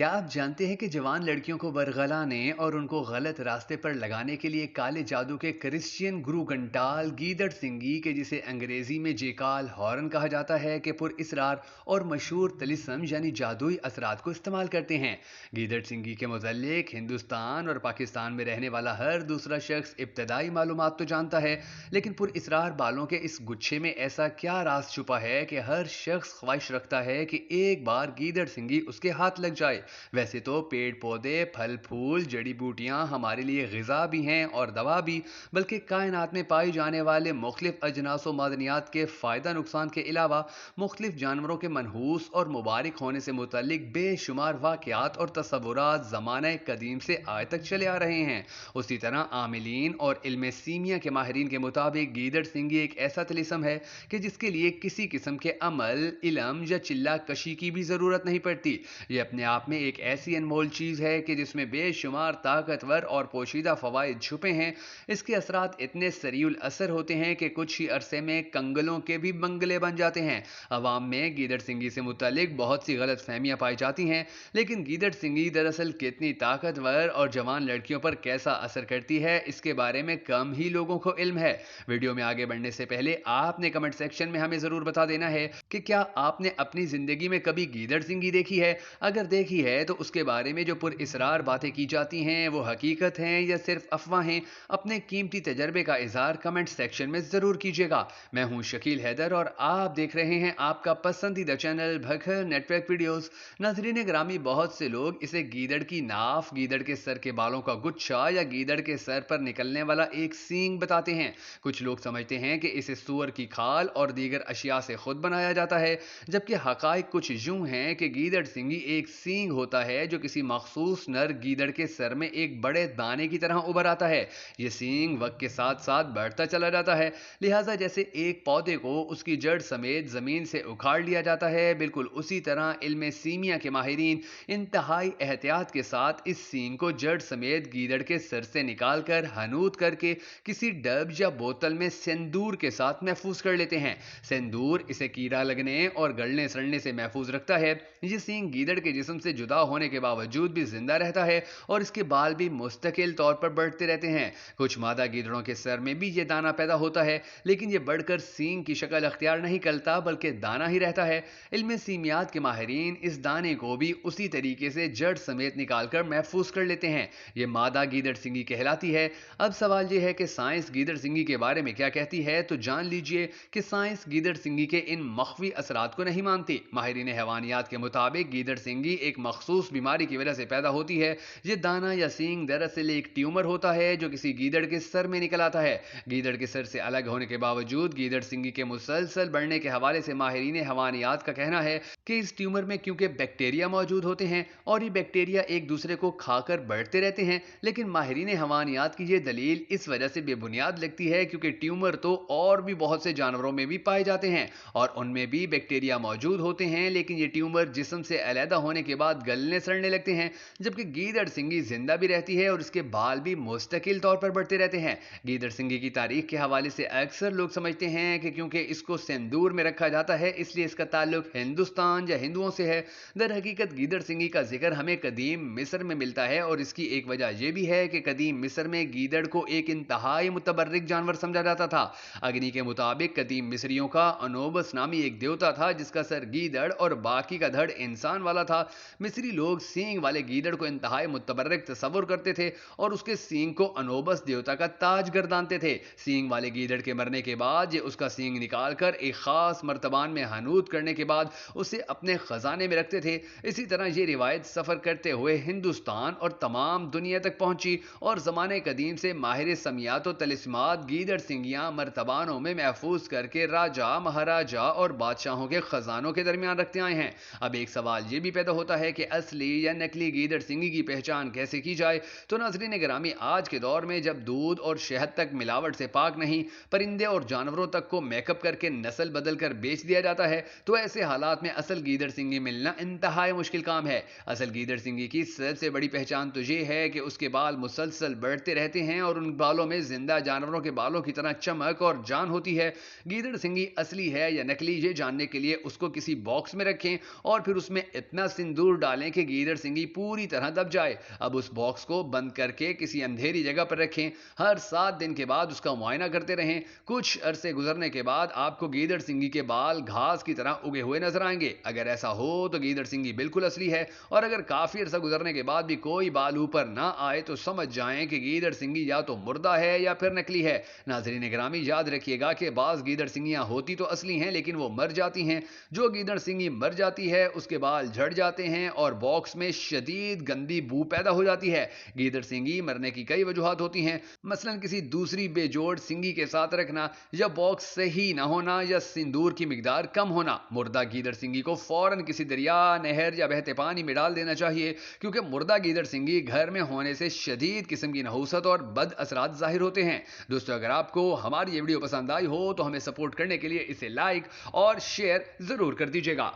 क्या आप जानते हैं कि जवान लड़कियों को बरगलाने और उनको गलत रास्ते पर लगाने के लिए काले जादू के क्रिश्चियन गुरु घंटाल गीदड़ सिंगी के जिसे अंग्रेजी में जेकाल हॉर्न कहा जाता है कि पुरअसरार और मशहूर तिलिस्म यानी जादुई असरात को इस्तेमाल करते हैं। गीदड़ सिंगी के मुतल्लिक हिंदुस्तान और पाकिस्तान में रहने वाला हर दूसरा शख्स इब्तदाई मालूमात तो जानता है, लेकिन पुरअसरार बालों के इस गुच्छे में ऐसा क्या राज छुपा है कि हर शख्स ख्वाहिश रखता है कि एक बार गीदड़ सिंगी उसके हाथ लग जाए। वैसे तो पेड़ पौधे, फल फूल, जड़ी बूटियां हमारे लिए ग़िज़ा भी हैं और दवा भी, बल्कि कायनात में पाई जाने वाले मुख्तलिफ अजनास व मादनियात के फ़ायदा नुकसान के अलावा मुख्तलिफ जानवरों के मनहूस और मुबारक होने से मुतल्लिक बेशुमार वाक़यात और तसव्वुरात ज़माने कदीम से आज तक चले आ रहे हैं। उसी तरह आमिलीन और इल्म सीमिया के माहिरीन के मुताबिक गीदड़ सिंगी एक ऐसा तिलिस्म है कि जिसके लिए किसी किस्म के अमल, इल्म या चिल्ला कशी की भी ज़रूरत नहीं पड़ती। ये अपने आप में एक ऐसी अनमोल चीज़ है कि जिसमें बेशुमार ताकतवर और पोशीदा फ़वाइद छुपे हैं। इसके असरात इतने सरीउल असर होते हैं कि कुछ ही अरसे में कंगलों के भी बंगले बन जाते हैं। अवाम में गीदड़ सिंगी से मुतालिक बहुत सी गलत फहमियाँ पाई जाती हैं, लेकिन गीदड़ सिंगी दरअसल कितनी ताकतवर और जवान लड़कियों पर कैसा असर करती है, इसके बारे में कम ही लोगों को इल्म है। वीडियो में आगे बढ़ने से पहले आपने कमेंट सेक्शन में हमें ज़रूर बता देना है कि क्या आपने अपनी ज़िंदगी में कभी गीदड़ सिंगी देखी है। अगर देखी है तो उसके बारे में जो पुरअसरार बातें की जाती हैं वो हकीकत हैं या सिर्फ अफवाहें। अपने कीमती तजर्बे का इजहार कमेंट सेक्शन में ज़रूर कीजिएगा। मैं हूं शकील हैदर और आप देख रहे हैं आपका पसंदीदा चैनल भखर नेटवर्क वीडियोस। नाज़रीन ग्रामी, बहुत से लोग इसे गीदड़ की नाफ, गीदड़ के सर के बालों का गुच्छा या गीदड़ के सर पर निकलने वाला एक सींग बताते हैं। कुछ लोग समझते हैं कि इसे सूअर की खाल और दीगर अशिया से खुद बनाया जाता है, जबकि हकाइक कुछ यूं हैं कि गीदड़ सिंगी एक सींग होता है जो किसी मखसूस नर गीदड़ के सर में एक बड़े दाने की तरह उभर आता है। यह सींग वक्त के साथ साथ बढ़ता चला जाता है, लिहाजा जैसे एक पौधे को उसकी जड़ समेत जमीन से उखाड़ लिया जाता है, बिल्कुल उसी तरह इल्म सीमिया के माहिरीन इंतहाई एहतियात के साथ इस सींग को जड़ समेत गीदड़ के सर से निकाल कर हनूत करके किसी डब या बोतल में सिंदूर के साथ महफूज कर लेते हैं। सिंदूर इसे कीड़ा लगने और गलने सड़ने से महफूज रखता है। ये सींग गीदड़ के जिस्म से जुदा होने के बावजूद भी जिंदा रहता है और इसके बाल भी मुस्तकिल तौर पर बढ़ते रहते हैं। कुछ मादा गीदड़ों के सर में भी ये दाना पैदा होता है, लेकिन ये बढ़कर सींग की शक्ल अख्तियार नहीं करता बल्कि दाना ही रहता है। इल्म सीमियात के माहिरीन इस दाने को भी उसी तरीके से जड़ समेत निकाल कर महफूज कर लेते हैं। ये मादा गीदड़ सिंगी कहलाती है। अब सवाल यह है कि साइंस गीदड़ सिंगी के बारे में क्या कहती है, तो जान लीजिए कि साइंस गीदड़ सिंगी के इन मख्फी असरात को नहीं मानती। माहिरीन हैवानियात के मुताबिक गीदड़ सिंगी एक मखसूस बीमारी की वजह से पैदा होती है। ये दाना या सींग दरअसल एक ट्यूमर होता है जो किसी गीदड़ के सर में निकल आता है। गीदड़ के सर से अलग होने के बावजूद गीदड़ सिंगी के मुसलसल बढ़ने के हवाले से माहिरीन हैवानियात का कहना है कि इस ट्यूमर में क्योंकि बैक्टीरिया मौजूद होते हैं और ये बैक्टीरिया एक दूसरे को खाकर बढ़ते रहते हैं, लेकिन माहिरीन हैवानियात की ये दलील इस वजह से बेबुनियाद लगती है क्योंकि ट्यूमर तो और भी बहुत से जानवरों में भी पाए जाते हैं और उनमें भी बैक्टीरिया मौजूद होते हैं, लेकिन ये ट्यूमर जिस्म से अलहदा होने के बाद गलने सड़ने लगते हैं। जबकि गीदड़ सिंगी जिंदा भी रहती है और इसके बाल भी मुस्तकिल तौर पर बढ़ते रहते हैं। गीदड़ सिंगी की तारीख के हवाले से अक्सर लोग समझते हैं कि क्योंकि इसको सिंदूर में रखा जाता है इसलिए इसका ताल्लुक हिंदुस्तान या हिंदुओं से है। दर हकीकत गीदड़ सिंगी का जिक्र हमें कदीम मिस्र में मिलता है और इसकी एक वजह यह भी है कि कदीम मिस्र में गीदड़ को एक इंतहाई मुतबर्रिक जानवर समझा जाता था। अग्नि के मुताबिक कदीम मिस्रियों का अनोबस नामी एक देवता था जिसका सर गीदड़ और बाकी का धड़ इंसान वाला था। मिस्री लोग सींग वाले गीदड़ को इंतहाई मुतबर्रिक तस्वुर करते थे और उसके सींग को अनोबस देवता का ताज गर्दानते थे। सींग वाले गीदड़ के मरने के बाद ये उसका सींग निकालकर एक खास मर्तबान में हनूत करने के बाद उसे अपने खजाने में रखते थे। इसी तरह ये रिवायत सफर करते हुए हिंदुस्तान और तमाम दुनिया तक पहुंची और जमाने कदीम से माहिर समियात और तलिस्मात गीदड़ सिंगियां मर्तबानों में महफूज करके राजा, महाराजा और बादशाहों के खजानों के दरमियान रखते आए हैं। अब एक सवाल ये भी पैदा होता है कि असली या नकली गीदड़ सिंगी की पहचान कैसे की जाए। तो नाज़रीन ग्रामी, आज के दौर में जब दूध और शहद तक मिलावट से पाक नहीं, परिंदे और जानवरों तक को मेकअप करके नस्ल बदल कर बेच दिया जाता है, तो ऐसे हालात में असल गीदड़ सिंगी मिलना इंतहाई मुश्किल काम है। असल गीदड़ सिंगी की सबसे बड़ी पहचान तो ये है कि उसके बाल मुसलसल बढ़ते रहते हैं और उन बालों में जिंदा जानवरों के बालों की तरह चमक और जान होती है। गीदड़ सिंगी असली है या नकली, ये जानने के लिए उसको किसी बॉक्स में रखें और फिर उसमें इतना सिंदूर डालें कि गीदड़ सिंगी पूरी तरह दब जाए। अब उस बॉक्स को बंद करके किसी अंधेरी जगह पर रखें। हर 7 दिन के बाद उसका मुआयना करते रहें। कुछ अरसे गुजरने के बाद आपको गीदड़ सिंगी के बाल घास की तरह उगे हुए नजर आएंगे। अगर ऐसा हो तो गीदड़ सिंगी बिल्कुल असली है, और अगर काफी अरसा गुजरने के बाद भी कोई बाल ऊपर ना आए तो समझ जाएं कि गीदड़ सिंगी या तो मुर्दा है या फिर नकली है। नाज़रीन गिरामी, याद रखिएगा कि बाज गीदड़ सिंगियां होती तो असली हैं लेकिन वो मर जाती हैं। जो गीदड़ सिंगी मर जाती है उसके बाल झड़ जाते हैं और बॉक्स में शदीद गंदी बू पैदा हो जाती है। गीदड़ सिंगी मरने की कई वजूहात होती हैं, मसलन किसी दूसरी बेजोड़ सिंगी के साथ रखना, या बॉक्स सही ना होना, या सिंदूर की मिकदार कम होना। मुर्दा गीदड़ सिंगी को फौरन किसी दरिया, नहर या बहते पानी में डाल देना चाहिए, क्योंकि मुर्दा गीदड़ सिंगी घर में होने से शदीद किस्म की नहुसत और बद असरात जाहिर होते हैं। दोस्तों, अगर आपको हमारी ये वीडियो पसंद आई हो तो हमें सपोर्ट करने के लिए इसे लाइक और शेयर जरूर कर दीजिएगा।